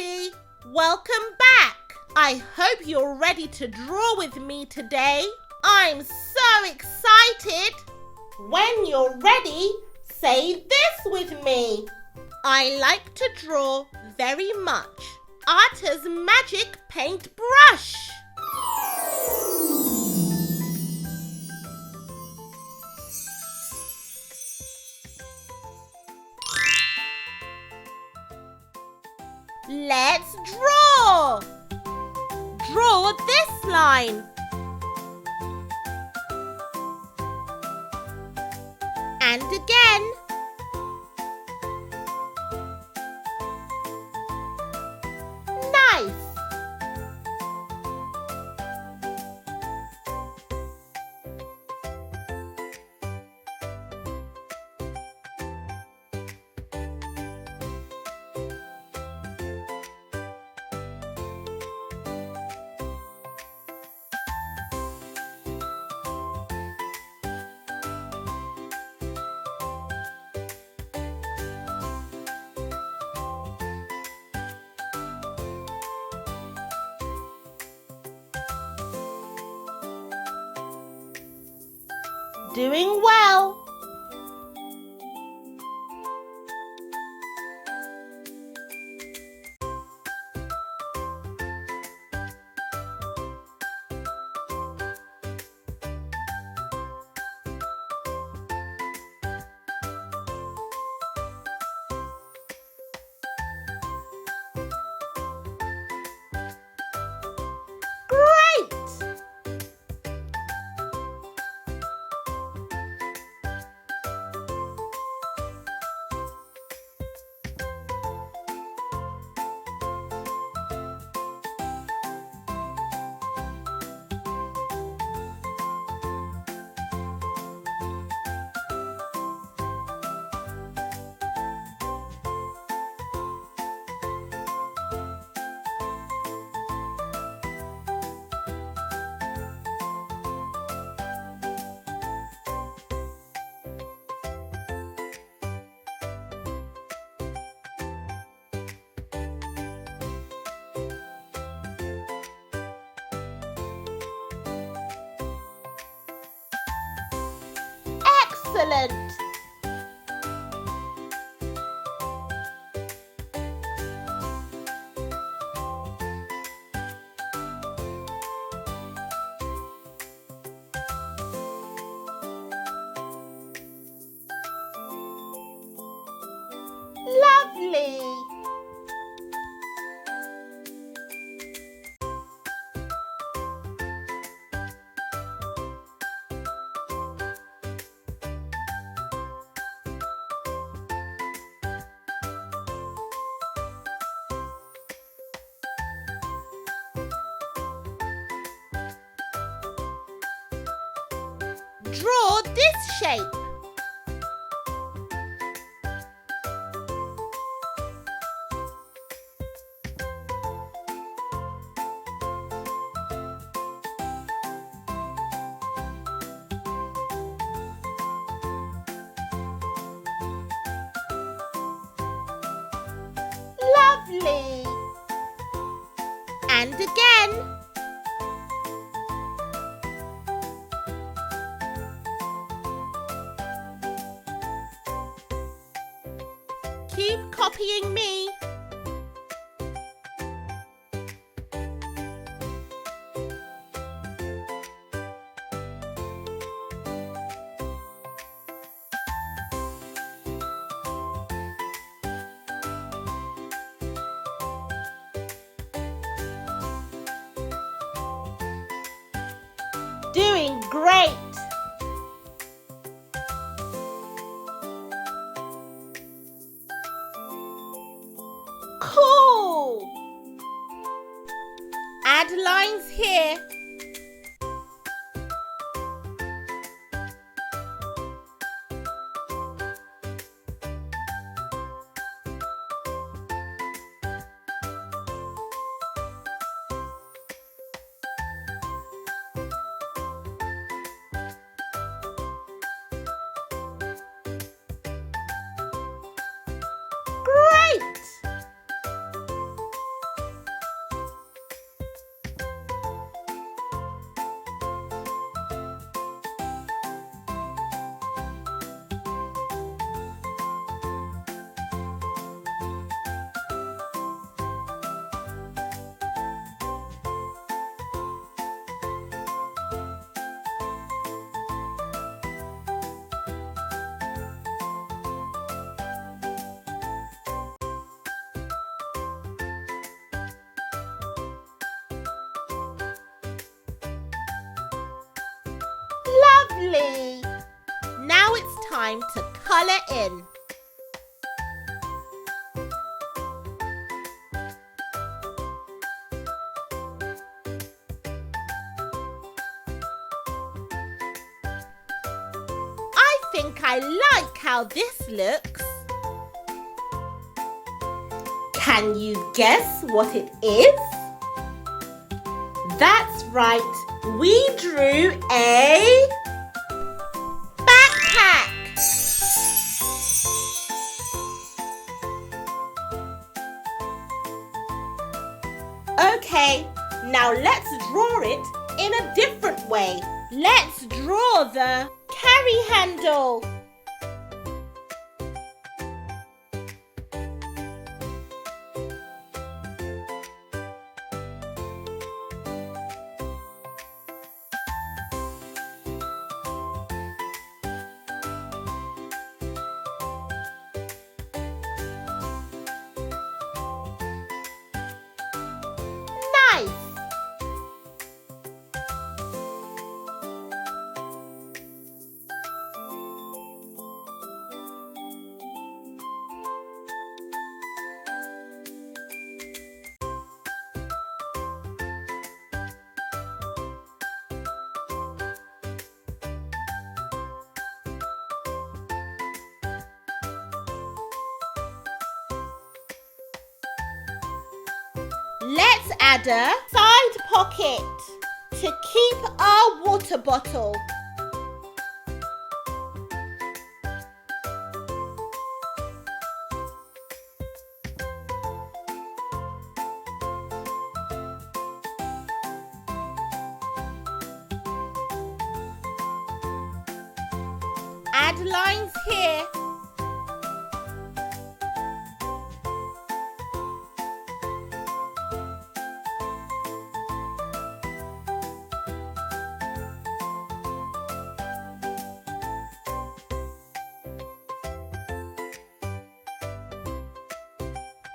everybody! Welcome back! I hope you're ready to draw with me today. I'm so excited! When you're ready, say this with me. I like to draw very much. Arta's magic paintbrush. Let's draw! Draw this line. And again. Nice! Doing well. Great! Excellent! Lovely! Draw this shape. Lovely! And again. Keep copying me. Doing great! Cool! Add lines here. Lovely! Now it's time to colour in. I think I like how this looks. Can you guess what it is? That's right, we drew a backpack. Okay, now let's draw it in a different way. Let's draw the carry handle. Nice! Let's add a side pocket to keep our water bottle. Add lines here.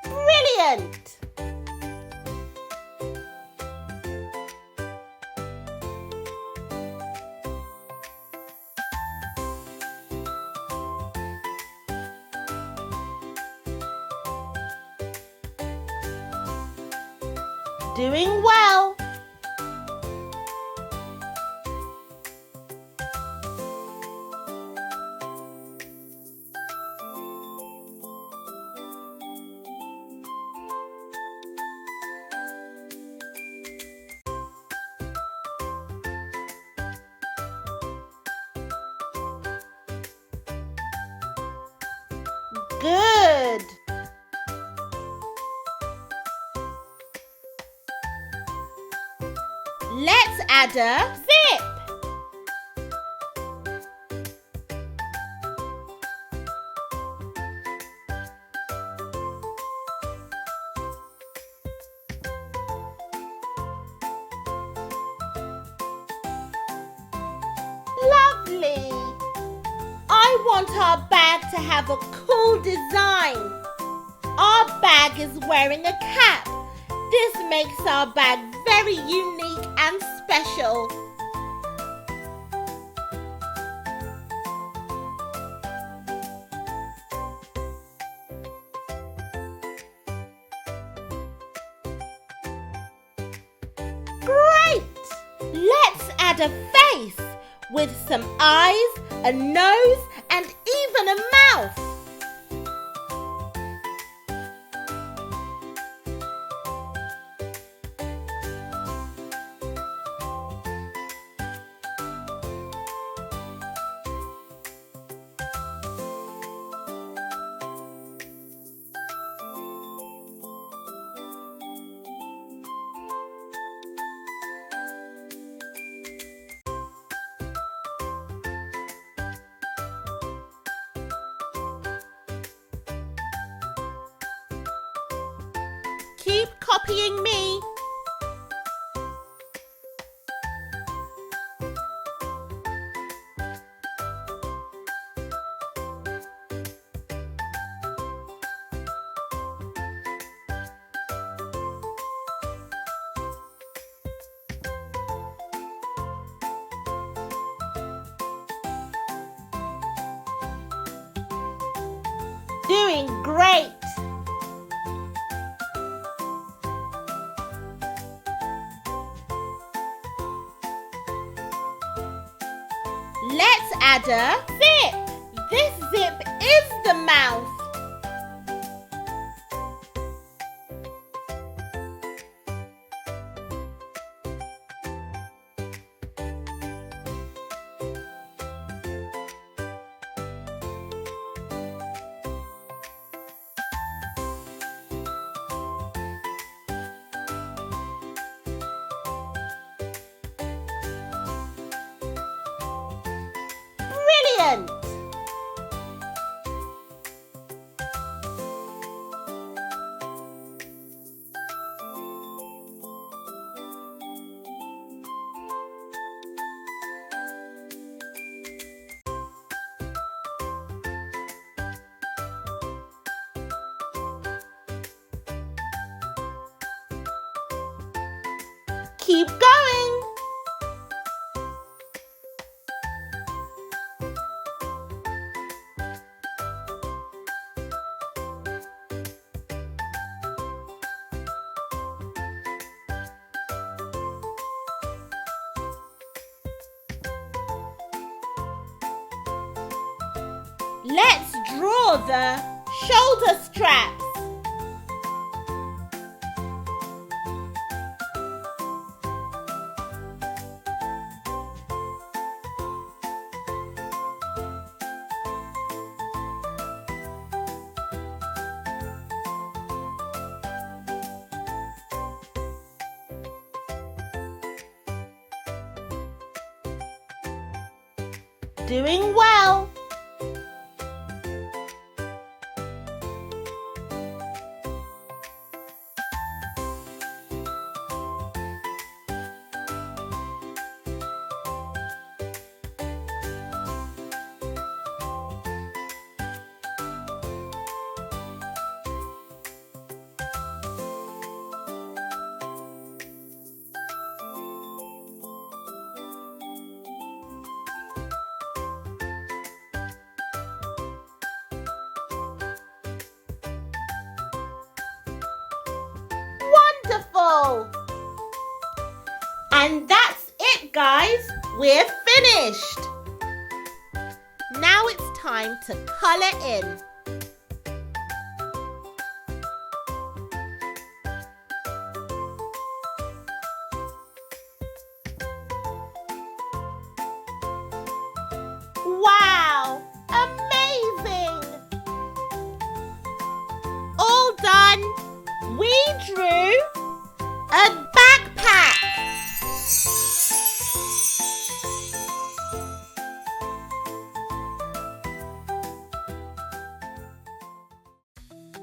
Brilliant! Doing well. Good. Let's add a zip. Lovely. I want our bag to have a cool design. Our bag is wearing a cap. This makes our bag very unique and special. Great! Let's add a face with some eyes, a nose, and even a mouth. Keep copying me. Doing great! Let's add a zip. This zip is the mouth. Brilliant! Keep going! Let's draw the shoulder straps. Doing well. Wonderful! And that's it, guys. We're finished. Now it's time to colour in. Wow! Amazing! All done! We drew a backpack!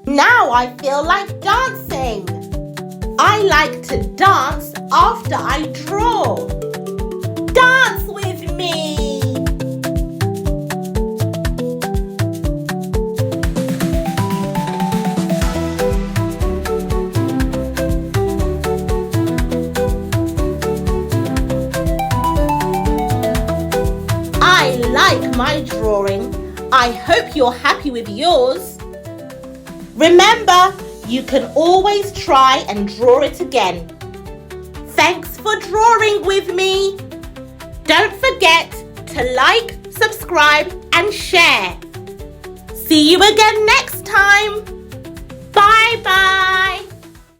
Now I feel like dancing. I like to dance after I draw. Dance with me! I like my drawing. I hope you're happy with yours. Remember, you can always try and draw it again. Thanks for drawing with me. Don't forget to like, subscribe and share. See you again next time. Bye bye.